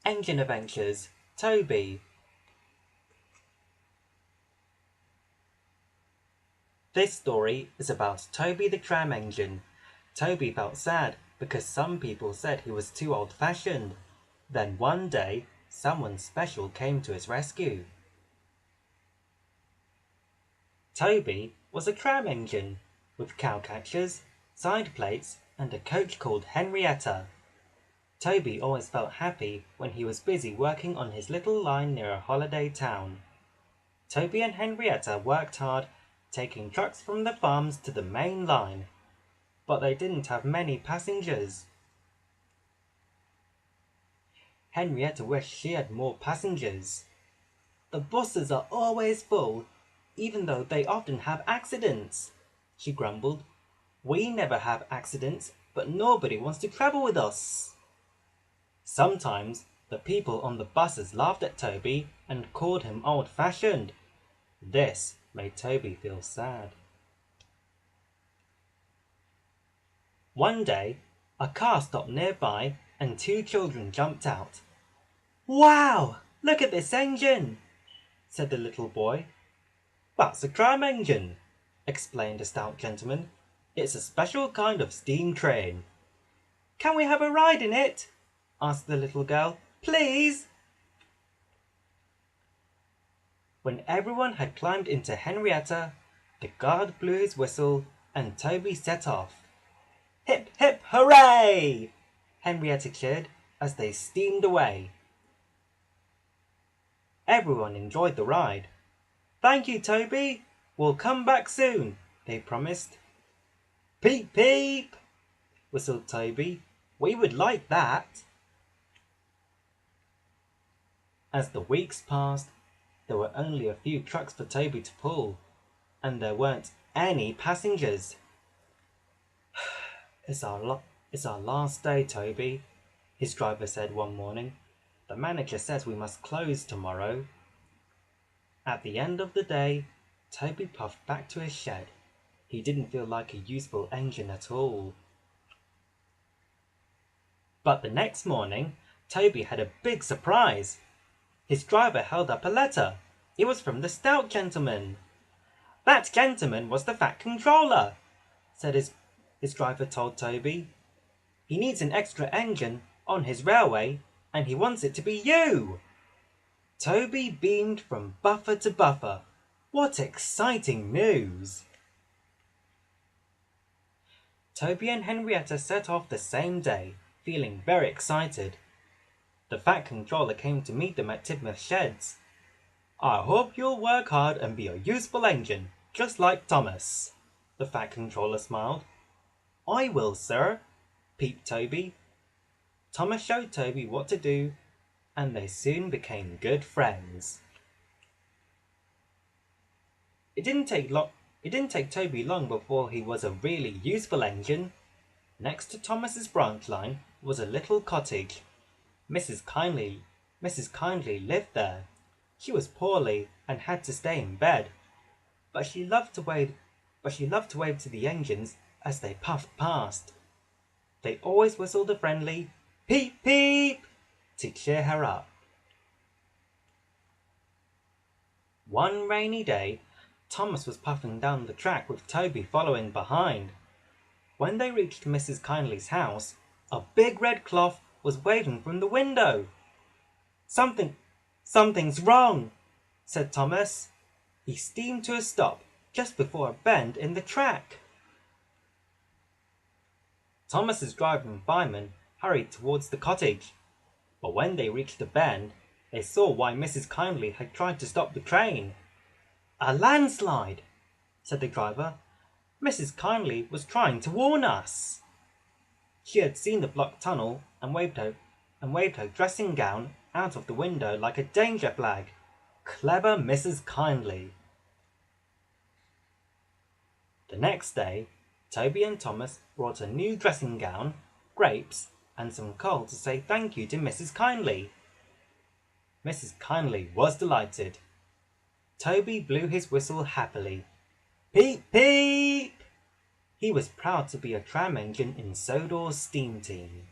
Engine Adventures, Toby. This story is about Toby the tram engine. Toby felt sad because some people said he was too old-fashioned. Then one day, someone special came to his rescue. Toby was a tram engine with cowcatchers, side plates, and a coach called Henrietta. Toby always felt happy when he was busy working on his little line near a holiday town. Toby and Henrietta worked hard, taking trucks from the farms to the main line, but they didn't have many passengers. Henrietta wished she had more passengers. "The buses are always full, even though they often have accidents," she grumbled. "We never have accidents, but nobody wants to travel with us." Sometimes the people on the buses laughed at Toby and called him old-fashioned. This made Toby feel sad. One day, a car stopped nearby and two children jumped out. "Wow! Look at this engine!" said the little boy. "That's a tram engine," explained a stout gentleman. "It's a special kind of steam train." "Can we have a ride in it?" asked the little girl. "Please?" When everyone had climbed into Henrietta, the guard blew his whistle and Toby set off. "Hip, hip, hooray!" Henrietta cheered as they steamed away. Everyone enjoyed the ride. "Thank you, Toby. We'll come back soon," they promised. "Peep, peep," whistled Toby. "We would like that." As the weeks passed, there were only a few trucks for Toby to pull, and there weren't any passengers. It's our last day, Toby," his driver said one morning. "The manager says we must close tomorrow." At the end of the day, Toby puffed back to his shed. He didn't feel like a useful engine at all. But the next morning, Toby had a big surprise. His driver held up a letter. It was from the stout gentleman. "That gentleman was the Fat Controller," said his driver told Toby. "He needs an extra engine on his railway, and he wants it to be you." Toby beamed from buffer to buffer. What exciting news! Toby and Henrietta set off the same day, feeling very excited. The Fat Controller came to meet them at Tidmouth Sheds. "I hope you'll work hard and be a useful engine, just like Thomas," the Fat Controller smiled. "I will, sir," peeped Toby. Thomas showed Toby what to do, and they soon became good friends. It didn't take Toby long before he was a really useful engine. Next to Thomas's branch line was a little cottage. Mrs. Kindly lived there. She was poorly and had to stay in bed, but she loved to wave to the engines as they puffed past. They always whistled a friendly "peep, peep" to cheer her up. One rainy day, Thomas was puffing down the track with Toby following behind. When they reached Mrs. Kindly's house, a big red cloth was waving from the window. Something's wrong," said Thomas. He steamed to a stop just before a bend in the track. Thomas's driver and fireman hurried towards the cottage, but when they reached the bend, they saw why Mrs. Kindly had tried to stop the train. "A landslide," said the driver. "Mrs. Kindly was trying to warn us." She had seen the blocked tunnel and waved her dressing gown out of the window like a danger flag. Clever Mrs. Kindly. The next day, Toby and Thomas brought a new dressing gown, grapes, and some coal to say thank you to Mrs. Kindly. Mrs. Kindly was delighted. Toby blew his whistle happily. "Peep, peep!" He was proud to be a tram engine in Sodor's steam team.